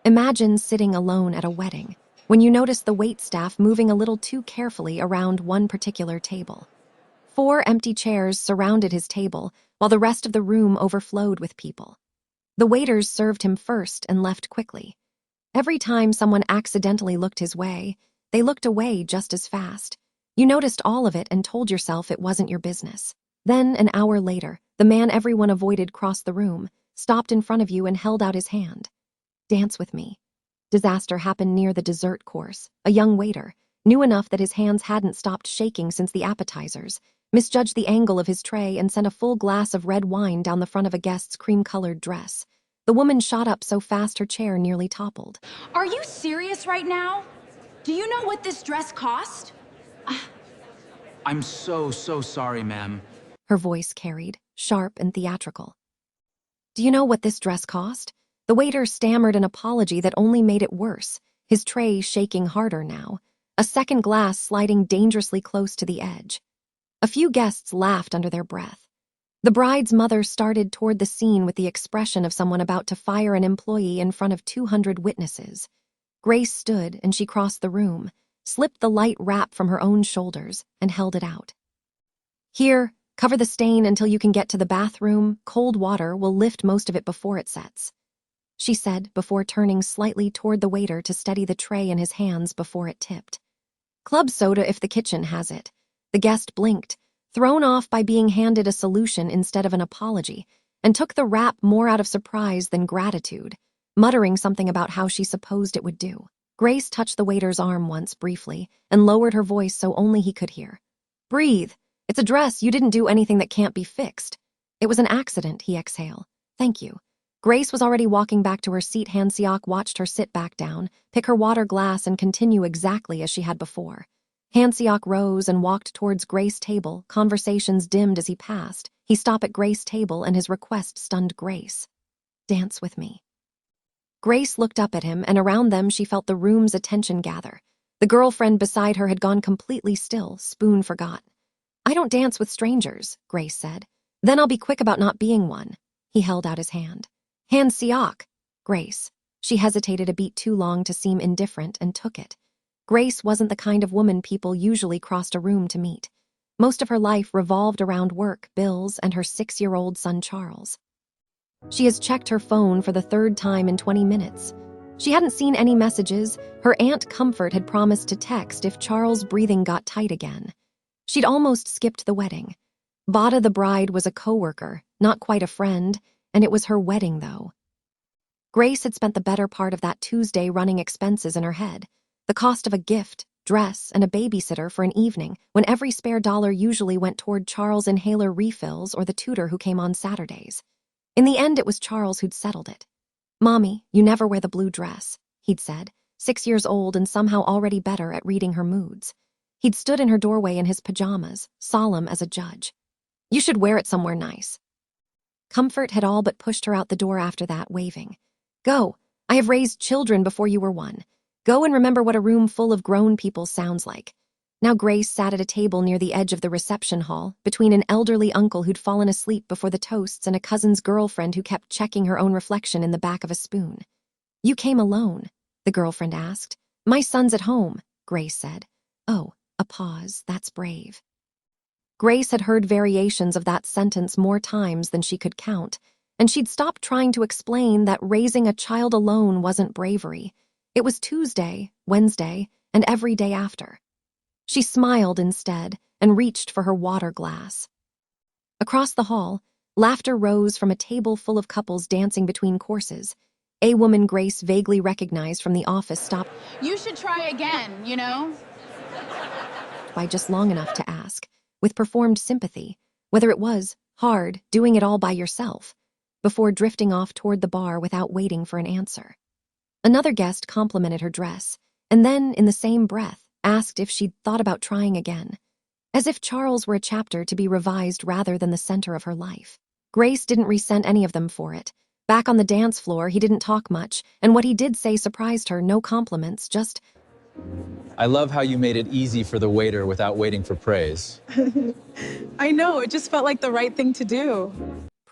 Imagine sitting alone at a wedding when you notice the waitstaff moving a little too carefully around one particular table. 4 empty chairs surrounded his table, while the rest of the room overflowed with people. The waiters served him first and left quickly. Every time someone accidentally looked his way, they looked away just as fast. You noticed all of it and told yourself it wasn't your business. Then, an hour later, the man everyone avoided crossed the room, stopped in front of you and held out his hand. Dance with me. Disaster happened near the dessert course. A young waiter, knew enough that his hands hadn't stopped shaking since the appetizers, misjudged the angle of his tray and sent a full glass of red wine down the front of a guest's cream-colored dress. The woman shot up so fast her chair nearly toppled. Are you serious right now? Do you know what this dress cost? I'm so sorry, ma'am. Her voice carried, sharp and theatrical. Do you know what this dress cost? The waiter stammered an apology that only made it worse, his tray shaking harder now, a second glass sliding dangerously close to the edge. A few guests laughed under their breath. The bride's mother started toward the scene with the expression of someone about to fire an employee in front of 200 witnesses. Grace stood and she crossed the room, slipped the light wrap from her own shoulders, and held it out. Here, cover the stain until you can get to the bathroom. Cold water will lift most of it before it sets, she said before turning slightly toward the waiter to steady the tray in his hands before it tipped. Club soda if the kitchen has it. The guest blinked, thrown off by being handed a solution instead of an apology, and took the wrap more out of surprise than gratitude, muttering something about how she supposed it would do. Grace touched the waiter's arm once briefly and lowered her voice so only he could hear. Breathe. It's a dress. You didn't do anything that can't be fixed. It was an accident, he exhaled. Thank you. Grace was already walking back to her seat. Han Seok watched her sit back down, pick her water glass and continue exactly as she had before. Han Seok rose and walked towards Grace's table. Conversations dimmed as he passed. He stopped at Grace's table and his request stunned Grace. Dance with me. Grace looked up at him and around them she felt the room's attention gather. The girlfriend beside her had gone completely still, spoon forgot. I don't dance with strangers, Grace said. Then I'll be quick about not being one. He held out his hand. Han Seok. Grace. She hesitated a beat too long to seem indifferent and took it. Grace wasn't the kind of woman people usually crossed a room to meet. Most of her life revolved around work, bills, and her 6-year-old son Charles. She has checked her phone for the 3rd time in 20 minutes. She hadn't seen any messages. Her Aunt Comfort had promised to text if Charles' breathing got tight again. She'd almost skipped the wedding. Bada the bride was a coworker, not quite a friend, and it was her wedding though. Grace had spent the better part of that Tuesday running expenses in her head. The cost of a gift, dress, and a babysitter for an evening, when every spare dollar usually went toward Charles' inhaler refills or the tutor who came on Saturdays. In the end, it was Charles who'd settled it. Mommy, you never wear the blue dress, he'd said, 6 years old and somehow already better at reading her moods. He'd stood in her doorway in his pajamas, solemn as a judge. You should wear it somewhere nice. Comfort had all but pushed her out the door after that, waving. Go, I have raised children before you were one. Go and remember what a room full of grown people sounds like. Now Grace sat at a table near the edge of the reception hall, between an elderly uncle who'd fallen asleep before the toasts and a cousin's girlfriend who kept checking her own reflection in the back of a spoon. You came alone, the girlfriend asked. My son's at home, Grace said. Oh, a pause, that's brave. Grace had heard variations of that sentence more times than she could count, and she'd stopped trying to explain that raising a child alone wasn't bravery. It was Tuesday, Wednesday, and every day after. She smiled instead and reached for her water glass. Across the hall, laughter rose from a table full of couples dancing between courses. A woman Grace vaguely recognized from the office stopped. You should try again, you know? By just long enough to ask, with performed sympathy, whether it was hard doing it all by yourself, before drifting off toward the bar without waiting for an answer. Another guest complimented her dress, and then, in the same breath, asked if she'd thought about trying again, as if Charles were a chapter to be revised rather than the center of her life. Grace didn't resent any of them for it. Back on the dance floor, he didn't talk much, and what he did say surprised her. No compliments, just, I love how you made it easy for the waiter without waiting for praise. I know, it just felt like the right thing to do.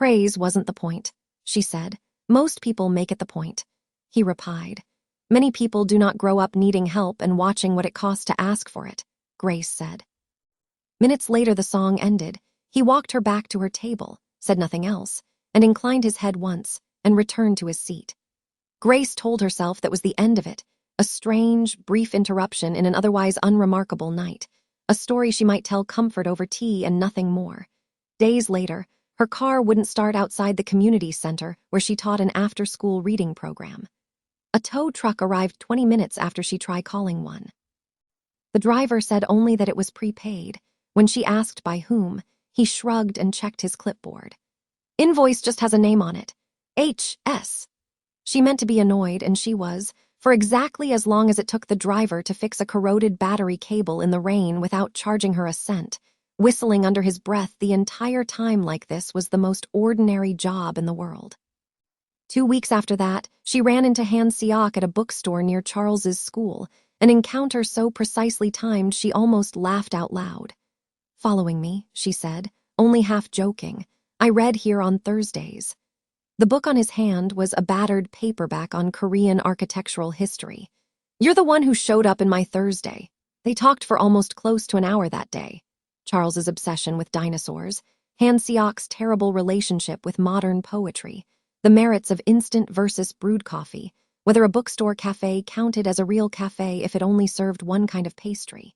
praise wasn't the point, she said. Most people make it the point. he replied. Many people do not grow up needing help and watching what it costs to ask for it, Grace said. Minutes later, the song ended. He walked her back to her table, said nothing else, and inclined his head once, and returned to his seat. Grace told herself that was the end of it, a strange, brief interruption in an otherwise unremarkable night, a story she might tell comfort over tea and nothing more. Days later, her car wouldn't start outside the community center where she taught an after-school reading program. A tow truck arrived 20 minutes after she tried calling one. The driver said only that it was prepaid. When she asked by whom, he shrugged and checked his clipboard. Invoice just has a name on it. H.S. She meant to be annoyed, and she was, for exactly as long as it took the driver to fix a corroded battery cable in the rain without charging her a cent. Whistling under his breath the entire time like this was the most ordinary job in the world. 2 weeks after that, she ran into Han Seok at a bookstore near Charles's school, an encounter so precisely timed she almost laughed out loud. Following me, she said, only half joking. I read here on Thursdays. The book on his hand was a battered paperback on Korean architectural history. You're the one who showed up in my Thursday. They talked for almost close to an hour that day. Charles's obsession with dinosaurs, Han Seok's terrible relationship with modern poetry, the merits of instant versus brewed coffee, whether a bookstore cafe counted as a real cafe if it only served one kind of pastry.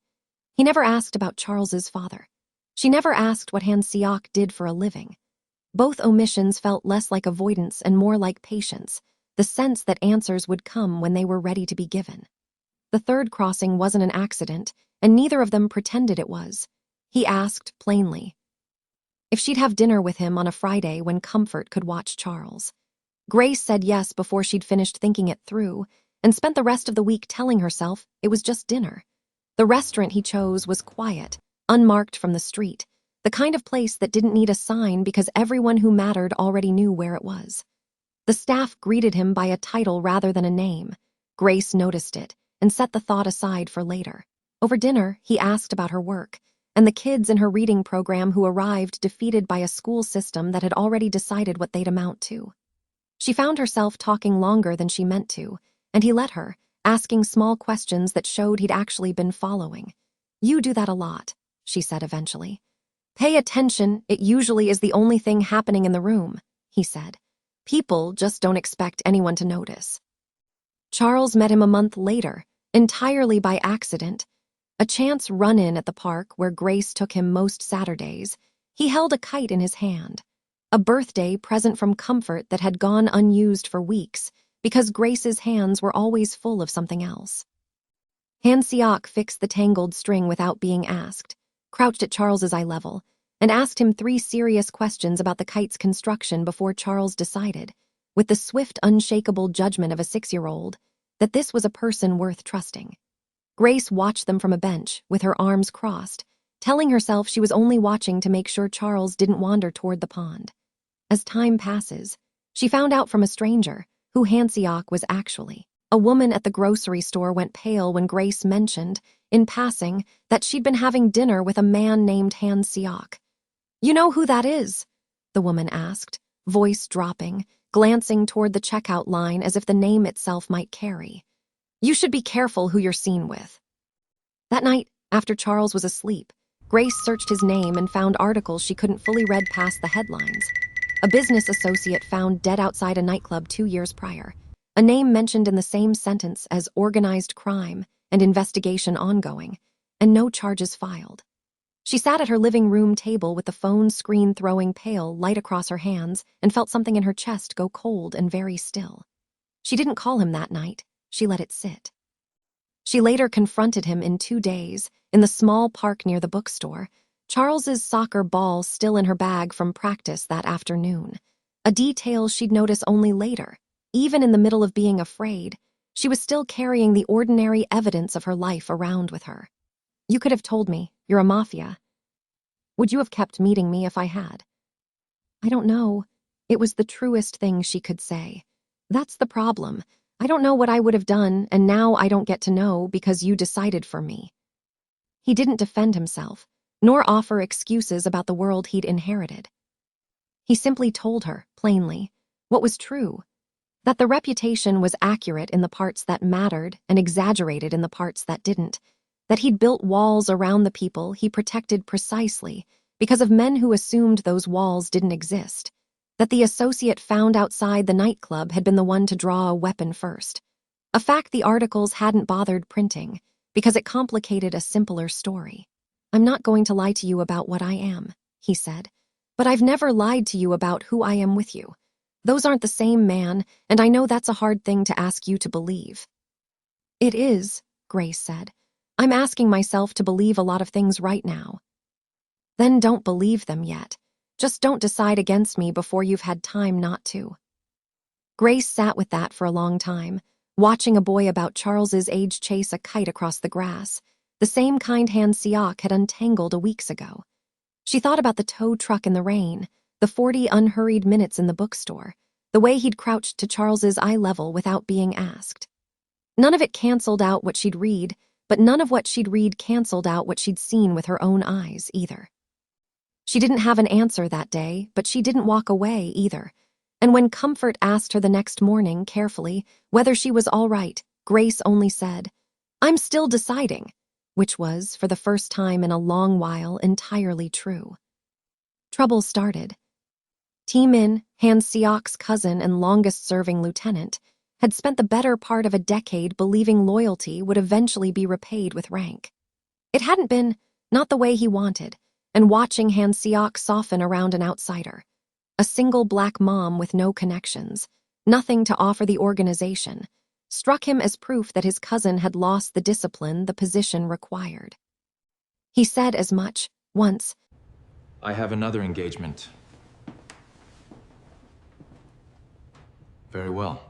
He never asked about Charles's father. She never asked what Han Seok did for a living. Both omissions felt less like avoidance and more like patience, the sense that answers would come when they were ready to be given. The third crossing wasn't an accident, and neither of them pretended it was. He asked, plainly, if she'd have dinner with him on a Friday when Comfort could watch Charles. Grace said yes before she'd finished thinking it through, and spent the rest of the week telling herself it was just dinner. The restaurant he chose was quiet, unmarked from the street, the kind of place that didn't need a sign because everyone who mattered already knew where it was. The staff greeted him by a title rather than a name. Grace noticed it and set the thought aside for later. Over dinner, he asked about her work, and the kids in her reading program who arrived defeated by a school system that had already decided what they'd amount to. She found herself talking longer than she meant to, and he let her, asking small questions that showed he'd actually been following. You do that a lot, she said eventually. Pay attention, it usually is the only thing happening in the room, he said. People just don't expect anyone to notice. Charles met him a month later, entirely by accident. A chance run-in at the park where Grace took him most Saturdays. He held a kite in his hand, a birthday present from Comfort that had gone unused for weeks because Grace's hands were always full of something else. Han Seok fixed the tangled string without being asked, crouched at Charles's eye level, and asked him 3 serious questions about the kite's construction before Charles decided, with the swift, unshakable judgment of a 6-year-old, that this was a person worth trusting. Grace watched them from a bench, with her arms crossed, telling herself she was only watching to make sure Charles didn't wander toward the pond. As time passes, she found out from a stranger who Han Seok was actually. A woman at the grocery store went pale when Grace mentioned, in passing, that she'd been having dinner with a man named Han Seok. You know who that is? The woman asked, voice dropping, glancing toward the checkout line as if the name itself might carry. You should be careful who you're seen with. That night, after Charles was asleep, Grace searched his name and found articles she couldn't fully read past the headlines. A business associate found dead outside a nightclub 2 years prior, a name mentioned in the same sentence as organized crime and investigation ongoing, and no charges filed. She sat at her living room table with the phone screen throwing pale light across her hands and felt something in her chest go cold and very still. She didn't call him that night. She let it sit. She later confronted him in 2 days, in the small park near the bookstore, Charles's soccer ball still in her bag from practice that afternoon, a detail she'd notice only later. Even in the middle of being afraid, she was still carrying the ordinary evidence of her life around with her. You could have told me, you're a Mafia. Would you have kept meeting me if I had? I don't know. It was the truest thing she could say. That's the problem. I don't know what I would have done, and now I don't get to know because you decided for me. He didn't defend himself, nor offer excuses about the world he'd inherited. He simply told her, plainly, what was true. That the reputation was accurate in the parts that mattered and exaggerated in the parts that didn't. That he'd built walls around the people he protected precisely because of men who assumed those walls didn't exist. That the associate found outside the nightclub had been the one to draw a weapon first. A fact the articles hadn't bothered printing because it complicated a simpler story. "I'm not going to lie to you about what I am," he said, "but I've never lied to you about who I am with you. Those aren't the same, man, and I know that's a hard thing to ask you to believe." "It is," Grace said. "I'm asking myself to believe a lot of things right now." "Then don't believe them yet. Just don't decide against me before you've had time not to." Grace sat with that for a long time, watching a boy about Charles's age chase a kite across the grass, the same kind Han Seok had untangled a weeks ago. She thought about the tow truck in the rain, the 40 unhurried minutes in the bookstore, the way he'd crouched to Charles's eye level without being asked. None of it canceled out what she'd read, but none of what she'd read canceled out what she'd seen with her own eyes, either. She didn't have an answer that day, but she didn't walk away, either. And when Comfort asked her the next morning, carefully, whether she was all right, Grace only said, "I'm still deciding," which was, for the first time in a long while, entirely true. Trouble started. Min, Han Seok's cousin and longest-serving lieutenant, had spent the better part of a decade believing loyalty would eventually be repaid with rank. It hadn't been, not the way he wanted, and watching Han Seok soften around an outsider. A single black mom with no connections, nothing to offer the organization, struck him as proof that his cousin had lost the discipline the position required. He said as much, once. "I have another engagement." "Very well."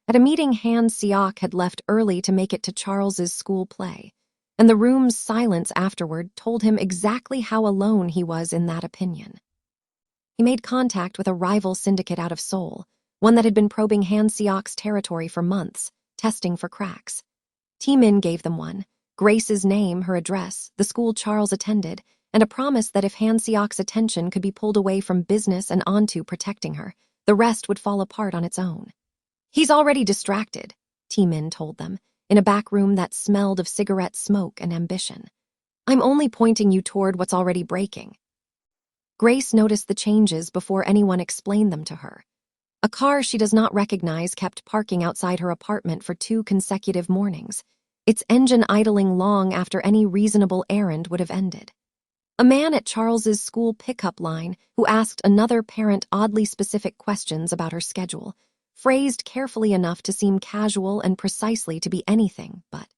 At a meeting Han Seok had left early to make it to Charles's school play, and the room's silence afterward told him exactly how alone he was in that opinion. He made contact with a rival syndicate out of Seoul, one that had been probing Han Seok's territory for months, testing for cracks. Min gave them one, Grace's name, her address, the school Charles attended, and a promise that if Han Seok's attention could be pulled away from business and onto protecting her, the rest would fall apart on its own. "He's already distracted," Min told them, in a back room that smelled of cigarette smoke and ambition. "I'm only pointing you toward what's already breaking." Grace noticed the changes before anyone explained them to her. A car she does not recognize kept parking outside her apartment for 2 consecutive mornings, its engine idling long after any reasonable errand would have ended. A man at Charles's school pickup line who asked another parent oddly specific questions about her schedule, phrased carefully enough to seem casual and precisely to be anything but.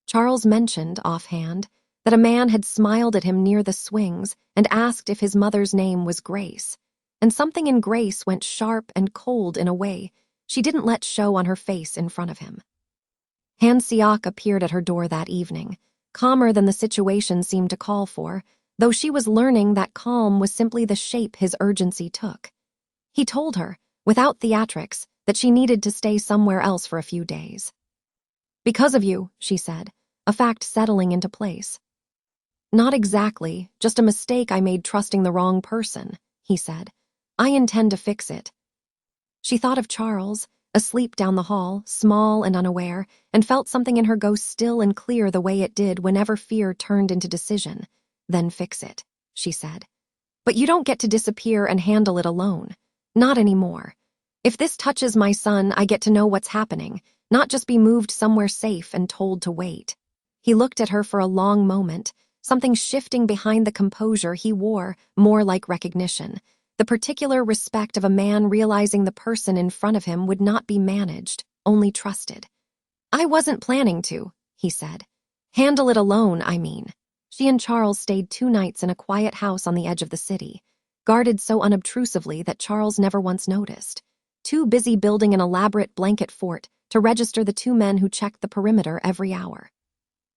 Charles mentioned, offhand, that a man had smiled at him near the swings and asked if his mother's name was Grace, and something in Grace went sharp and cold in a way she didn't let show on her face in front of him. Han Seok appeared at her door that evening, calmer than the situation seemed to call for, though she was learning that calm was simply the shape his urgency took. He told her, without theatrics, that she needed to stay somewhere else for a few days. "Because of you," she said, a fact settling into place. "Not exactly, just a mistake I made trusting the wrong person," he said. "I intend to fix it." She thought of Charles, asleep down the hall, small and unaware, and felt something in her go still and clear the way it did whenever fear turned into decision. "Then fix it," she said. "But you don't get to disappear and handle it alone. Not anymore. If this touches my son, I get to know what's happening, not just be moved somewhere safe and told to wait." He looked at her for a long moment, something shifting behind the composure he wore, more like recognition, the particular respect of a man realizing the person in front of him would not be managed, only trusted. "I wasn't planning to," he said. "Handle it alone, I mean." She and Charles stayed 2 nights in a quiet house on the edge of the city, guarded so unobtrusively that Charles never once noticed, too busy building an elaborate blanket fort to register the 2 men who checked the perimeter every hour.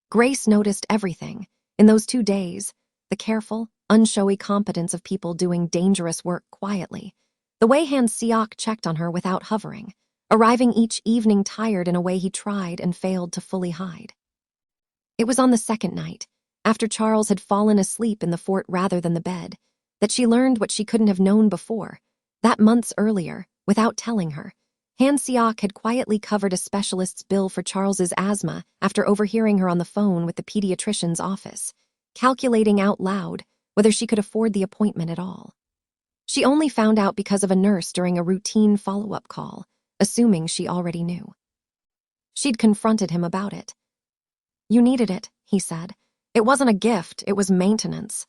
Grace noticed everything, in those 2 days, the careful, unshowy competence of people doing dangerous work quietly, the way Han Seok checked on her without hovering, arriving each evening tired in a way he tried and failed to fully hide. It was on the 2nd night, after Charles had fallen asleep in the fort rather than the bed, that she learned what she couldn't have known before, that months earlier, Without telling her, Han Seok had quietly covered a specialist's bill for Charles's asthma after overhearing her on the phone with the pediatrician's office, calculating out loud whether she could afford the appointment at all. She only found out because of a nurse during a routine follow-up call, assuming she already knew. She'd confronted him about it. "You needed it," he said. "It wasn't a gift, it was maintenance."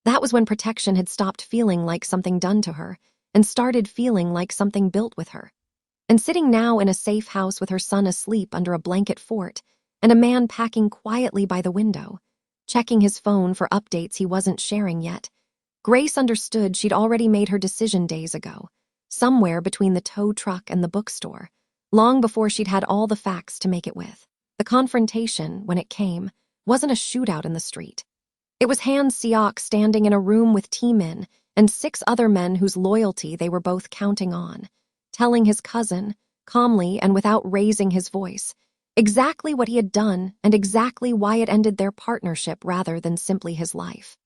That was when protection had stopped feeling like something done to her and started feeling like something built with her. And sitting now in a safe house with her son asleep under a blanket fort and a man packing quietly by the window, checking his phone for updates he wasn't sharing yet, Grace understood she'd already made her decision days ago, somewhere between the tow truck and the bookstore, long before she'd had all the facts to make it with. The confrontation, when it came, wasn't a shootout in the street. It was Han Seok standing in a room with T-Min and 6 other men whose loyalty they were both counting on, telling his cousin, calmly and without raising his voice, exactly what he had done and exactly why it ended their partnership rather than simply his life.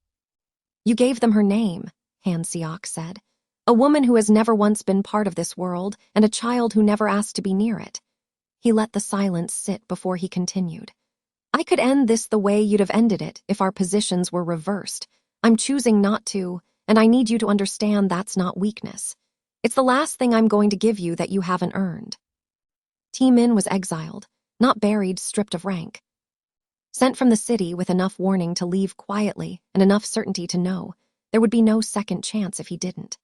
"You gave them her name," Han Seok said. "A woman who has never once been part of this world and a child who never asked to be near it." He let the silence sit before he continued. "I could end this the way you'd have ended it if our positions were reversed. I'm choosing not to, and I need you to understand that's not weakness. It's the last thing I'm going to give you that you haven't earned." T-Min was exiled, not buried, stripped of rank. Sent from the city with enough warning to leave quietly and enough certainty to know there would be no second chance if he didn't.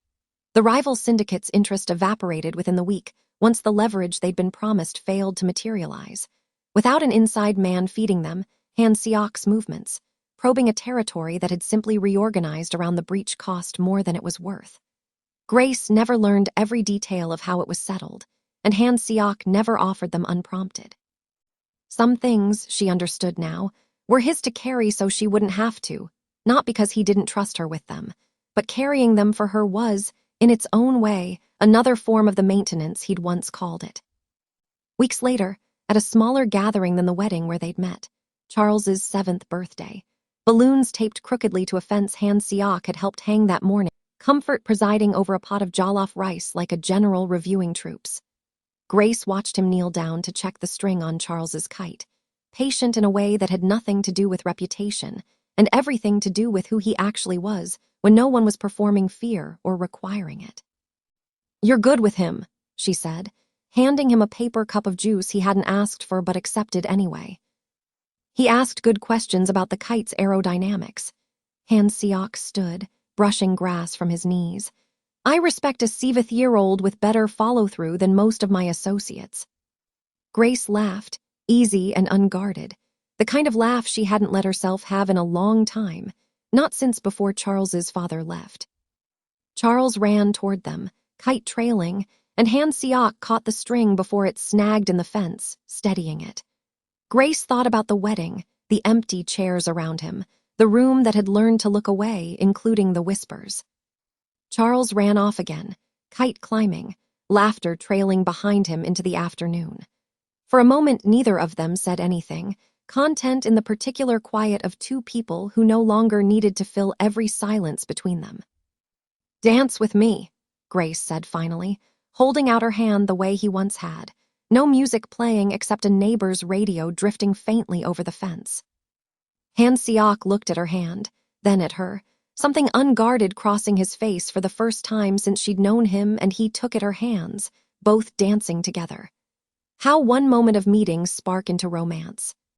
The rival syndicate's interest evaporated within the week once the leverage they'd been promised failed to materialize. Without an inside man feeding them, Han Seok's movements, probing a territory that had simply reorganized around the breach cost more than it was worth. Grace never learned every detail of how it was settled, and Han Seok never offered them unprompted. Some things, she understood now, were his to carry so she wouldn't have to, not because he didn't trust her with them, but carrying them for her was, in its own way, another form of the maintenance he'd once called it. Weeks later, at a smaller gathering than the wedding where they'd met, Charles's 7th birthday, balloons taped crookedly to a fence Han Seok had helped hang that morning, Comfort presiding over a pot of jollof rice like a general reviewing troops. Grace watched him kneel down to check the string on Charles's kite, patient in a way that had nothing to do with reputation and everything to do with who he actually was when no one was performing fear or requiring it. "You're good with him," she said, handing him a paper cup of juice he hadn't asked for but accepted anyway. He asked good questions about the kite's aerodynamics. Han Seok stood, brushing grass from his knees. "I respect a 7th-year-old with better follow-through than most of my associates." Grace laughed, easy and unguarded, the kind of laugh she hadn't let herself have in a long time, not since before Charles's father left. Charles ran toward them, kite trailing, and Han Seok caught the string before it snagged in the fence, steadying it. Grace thought about the wedding, the empty chairs around him, the room that had learned to look away, including the whispers. Charles ran off again, kite climbing, laughter trailing behind him into the afternoon. For a moment, neither of them said anything, content in the particular quiet of 2 people who no longer needed to fill every silence between them. "Dance with me," Grace said finally, holding out her hand the way he once had, no music playing except a neighbor's radio drifting faintly over the fence. Han Seok looked at her hand, then at her, something unguarded crossing his face for the first time since she'd known him, and he took at her hands, both dancing together. How one moment of meeting spark into romance.